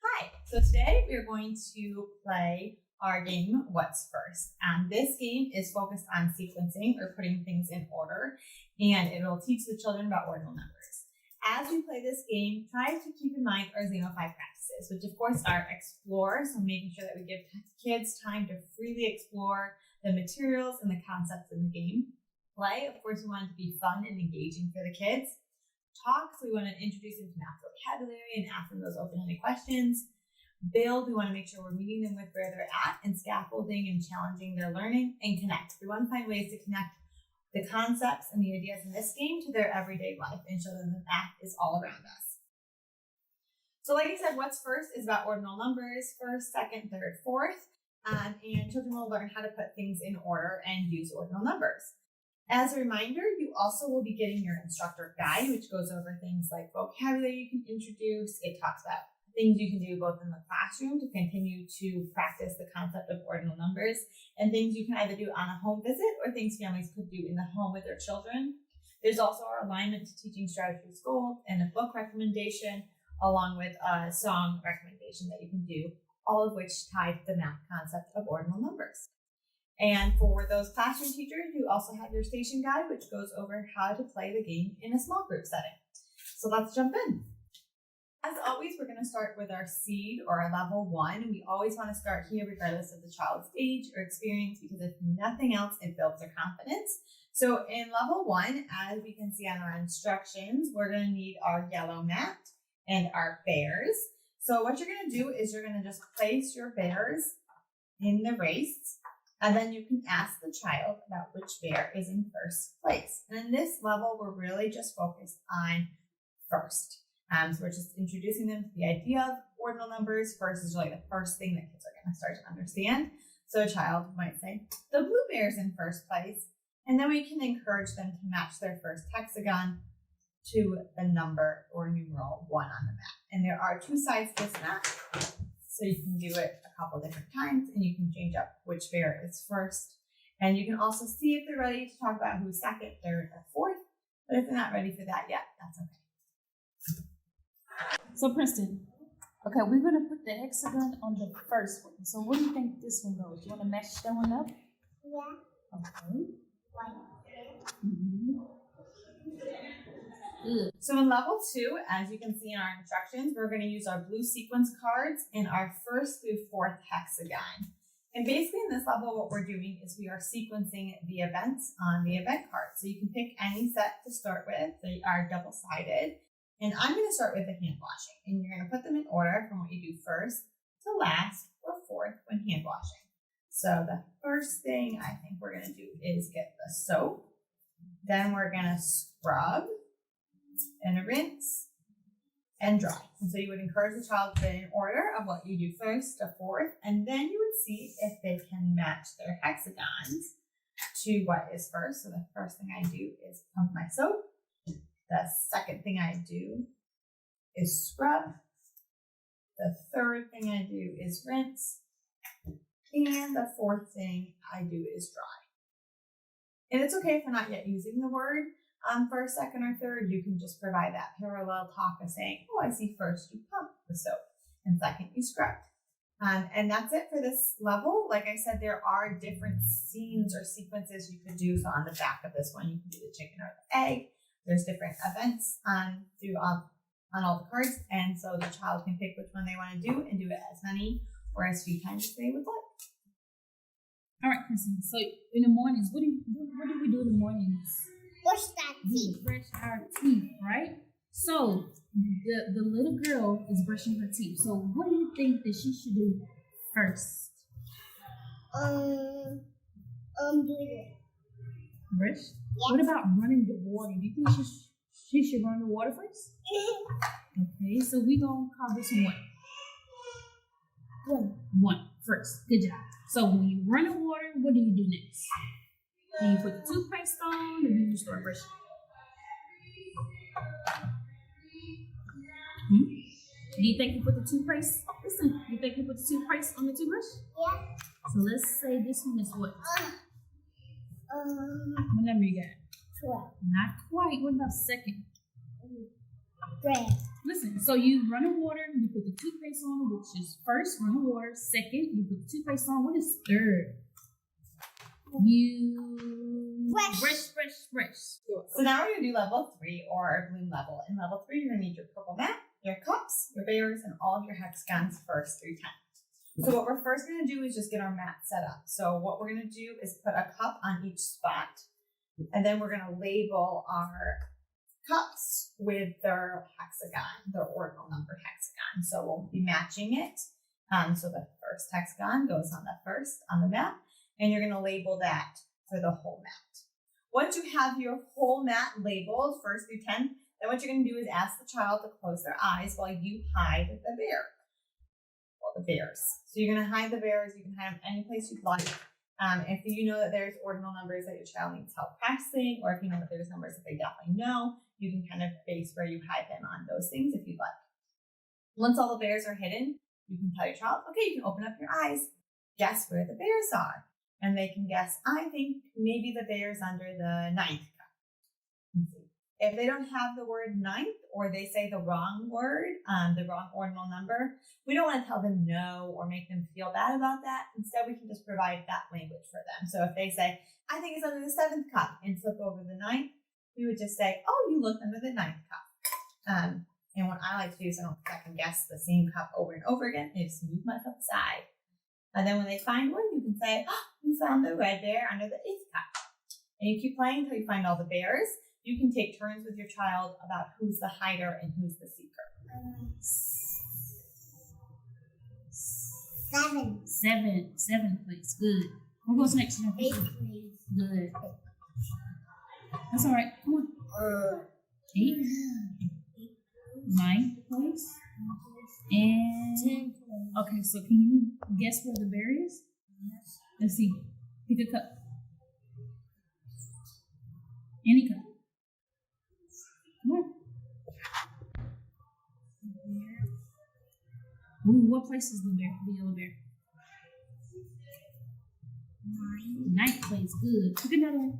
Hi, so today we are going to play our game, What's First? This game is focused on sequencing or putting things in order, and it will teach the children about ordinal numbers. As we play this game, try to keep in mind our Xeno 5 practices, which of course are explore, so making sure that we give kids time to freely explore the materials and the concepts in the game. Play, of course, we want it to be fun and engaging for the kids. Talk, so we want to introduce them to math vocabulary and ask them those open-ended questions. Build, we want to make sure we're meeting them with where they're at and scaffolding and challenging their learning. And connect, we want to find ways to connect the concepts and the ideas in this game to their everyday life and show them that math is all around us. So like I said, What's First is about ordinal numbers, first, second, third, fourth, and children will learn how to put things in order and use ordinal numbers. As a reminder, you also will be getting your instructor guide, which goes over things like vocabulary you can introduce. It talks about things you can do both in the classroom to continue to practice the concept of ordinal numbers, and things you can either do on a home visit or things families could do in the home with their children. There's also our alignment to teaching strategies goal and a book recommendation, along with a song recommendation that you can do, all of which tie to the math concept of ordinal numbers. And for those classroom teachers, you also have your station guide, which goes over how to play the game in a small group setting. So let's jump in. As always, we're going to start with our seed or our level 1. We always want to start here regardless of the child's age or experience, because if nothing else, it builds their confidence. So in level 1, as we can see on our instructions, we're going to need our yellow mat and our bears. So what you're going to do is you're going to just place your bears in the race. And then you can ask the child about which bear is in first place. And in this level, we're really just focused on first. So we're just introducing them to the idea of ordinal numbers. First is really the first thing that kids are going to start to understand. So a child might say, the blue bear is in first place. And then we can encourage them to match their first hexagon to the number or numeral 1 on the map. And there are 2 sides to this map. So you can do it a couple different times, and you can change up which bear is first. And you can also see if they're ready to talk about who's second, third, or fourth. But if they're not ready for that yet, that's okay. So Princeton, okay, we're going to put the hexagon on the first one. So what do you think this one goes? You want to match that one up? Yeah. Okay. So in level 2, as you can see in our instructions, we're going to use our blue sequence cards in our first through fourth hexagon. And basically in this level, what we're doing is we are sequencing the events on the event card. So you can pick any set to start with. They are double-sided. And I'm going to start with the hand washing. And you're going to put them in order from what you do first to last or fourth when hand washing. So the first thing I think we're going to do is get the soap. Then we're going to scrub and rinse and dry. And so you would encourage the child to put in order of what you do first to fourth, and then you would see if they can match their hexagons to what is first. So the first thing I do is pump my soap. The second thing I do is scrub. The third thing I do is rinse. And the fourth thing I do is dry. And it's okay if you're not yet using the word first, second, or third. You can just provide that parallel talk of saying, oh, I see first you pump the soap, and second you scrubbed. And that's it for this level. Like I said, there are different scenes or sequences you could do. So on the back of this one, you can do the chicken or the egg. There's different events on all the cards. And so the child can pick which one they want to do and do it as many or as few times as they would like. All right, Kristen. So in the mornings, what do we do in the mornings? Brush our teeth. We brush our teeth, right? So the little girl is brushing her teeth. So what do you think that she should do first? Do it. Brush? Yeah. What about running the water? Do you think she should run the water first? Okay, so we gonna call this one. One first. Good job. So when you run the water, what do you do next? Do you put the toothpaste on, or do you start brushing? Do you think you put the toothpaste? Listen, you think you put the toothpaste on the toothbrush? Yeah. So let's say this one is what? What number you got? 12. Not quite. What about second? Red. Listen, so you run the water, you put the the toothpaste on, which is first, run the water. Second, you put the toothpaste on. What is third? You brush. So now we're going to do level 3 or bloom level. In level 3, you're going to need your purple mat, your cups, your bears, and all of your hexagons first through 10. So what we're first going to do is just get our mat set up. So what we're going to do is put a cup on each spot, and then we're going to label our cups with their hexagon, their ordinal number hexagon. So we'll be matching it. So the first hexagon goes on the mat, and you're going to label that for the whole mat. Once you have your whole mat labeled, 1st through 10, then what you're going to do is ask the child to close their eyes while you hide the bear. Well, the bears. So you're going to hide the bears. You can hide them any place you'd like. If you know that there's ordinal numbers that your child needs help practicing, or if you know that there's numbers that they definitely know, you can kind of base where you hide them on those things if you'd like. Once all the bears are hidden, you can tell your child, okay, you can open up your eyes. Guess where the bears are. And they can guess, I think maybe the bear's under the 9th cup. If they don't have the word 9th, or they say the wrong word, the wrong ordinal number, we don't want to tell them no or make them feel bad about that. Instead, we can just provide that language for them. So if they say, I think it's under the 7th cup, and flip over the 9th, we would just say, oh, you looked under the 9th cup. And what I like to do is I don't second guess the same cup over and over again. I just move my cup aside. And then when they find one, you can say, oh, you found the red bear under the 8th cup. And you keep playing until you find all the bears. You can take turns with your child about who's the hider and who's the seeker. 7. 7 place. Good. Who goes next? 8 please. Good. That's all right. Come on. 8. 9th place. And 10. okay, so can you guess where the bear is? Yes. Let's see. Pick a cup. Any cup. Come on. Ooh, what place is the bear? The yellow bear. 9. 9th place. Good. Pick another one.